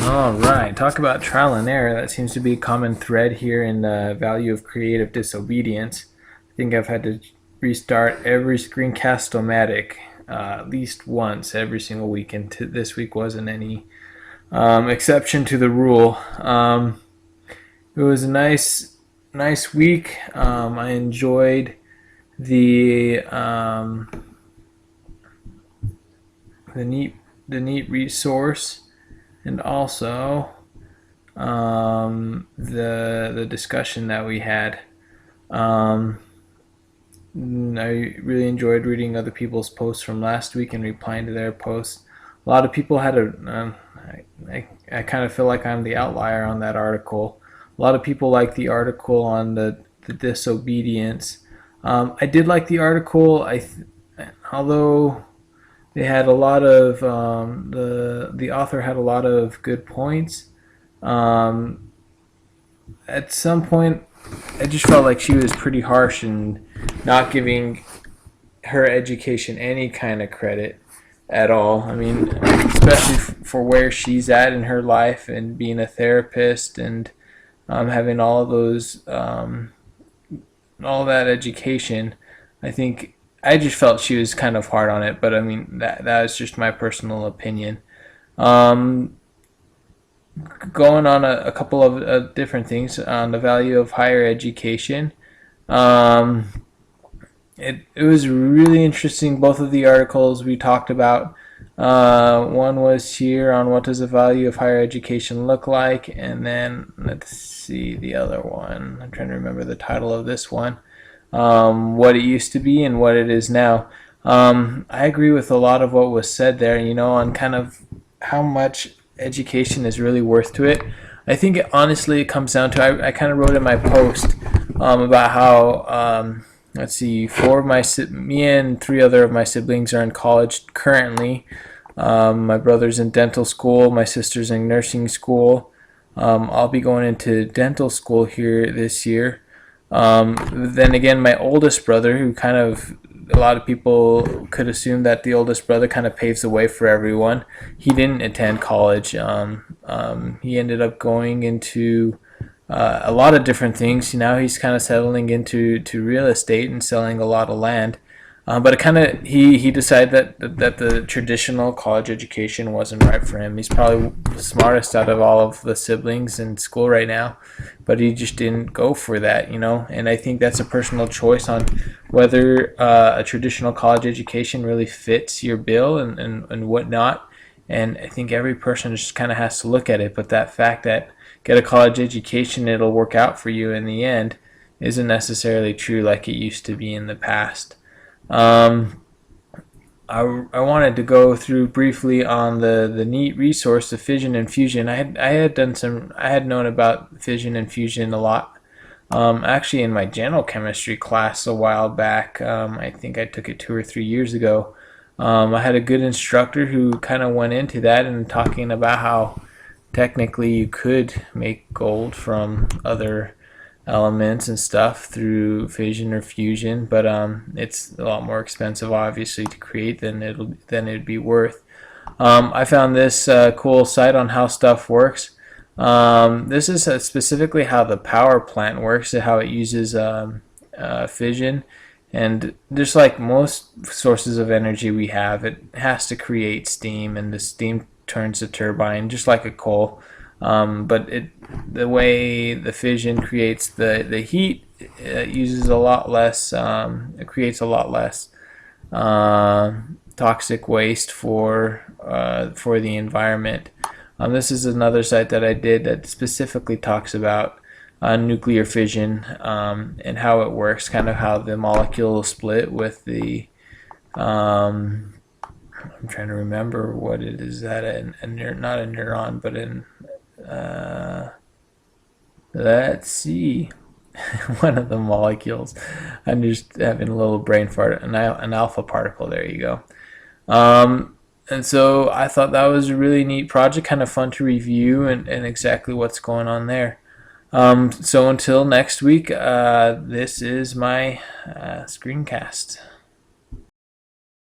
All right, talk about trial and error. That seems to be a common thread here in the value of creative disobedience. I think I've had to restart every Screencast-O-Matic at least once every single week, and this week wasn't any exception to the rule. It was a nice week. I enjoyed the the neat resource, and also the discussion that we had. I really enjoyed reading other people's posts from last week and replying to their posts. A lot of people had I kind of feel like I'm the outlier on that article. A lot of people like the article on the disobedience. I did like the article. Although they had a lot of the author had a lot of good points. At some point, I just felt like she was pretty harsh in not giving her education any kind of credit at all. I mean, especially for where she's at in her life and being a therapist and having all of those all that education. I think I just felt she was kind of hard on it, but I mean that was just my personal opinion. Um, Going on a couple of different things on the value of higher education. Um, it was really interesting. Both of the articles we talked about. One was here on what does the value of higher education look like, and then let's see the other one. I'm trying to remember the title of this one. What it used to be and what it is now. I agree with a lot of what was said there, on kind of how much education is really worth to it. I think honestly it comes down to, I kind of wrote in my post about how, let's see, me and three other of my siblings are in college currently. My brother's in dental school, my sister's in nursing school. I'll be going into dental school here this year. Then again, my oldest brother, who kind of, a lot of people could assume that the oldest brother kind of paves the way for everyone. He didn't attend college. He ended up going into a lot of different things. Now he's kind of settling into real estate and selling a lot of land. But it kind of he decided that the traditional college education wasn't right for him. He's probably the smartest out of all of the siblings in school right now, but he just didn't go for that, And I think that's a personal choice on whether a traditional college education really fits your bill and whatnot. And I think every person just kind of has to look at it. But that fact that get a college education, it'll work out for you in the end, isn't necessarily true like it used to be in the past. I wanted to go through briefly on the neat resource of fission and fusion. I had known about fission and fusion a lot. Actually, in my general chemistry class a while back, I think I took it 2 or 3 years ago. I had a good instructor who kind of went into that and talking about how technically you could make gold from other elements and stuff through fission or fusion, but it's a lot more expensive obviously to create than it'd be worth. I found this cool site on how stuff works. This is specifically how the power plant works, how it uses fission, and just like most sources of energy we have, it has to create steam, and the steam turns the turbine just like a coal. But the way the fission creates the heat, it uses a lot less. It creates a lot less toxic waste for the environment. This is another site that I did that specifically talks about nuclear fission and how it works, kind of how the molecules split with the. I'm trying to remember what it is that not a neuron, but in. Let's see. One of the molecules. I'm just having a little brain fart. An alpha particle. There you go. And so I thought that was a really neat project, kind of fun to review and exactly what's going on there. So until next week, this is my screencast.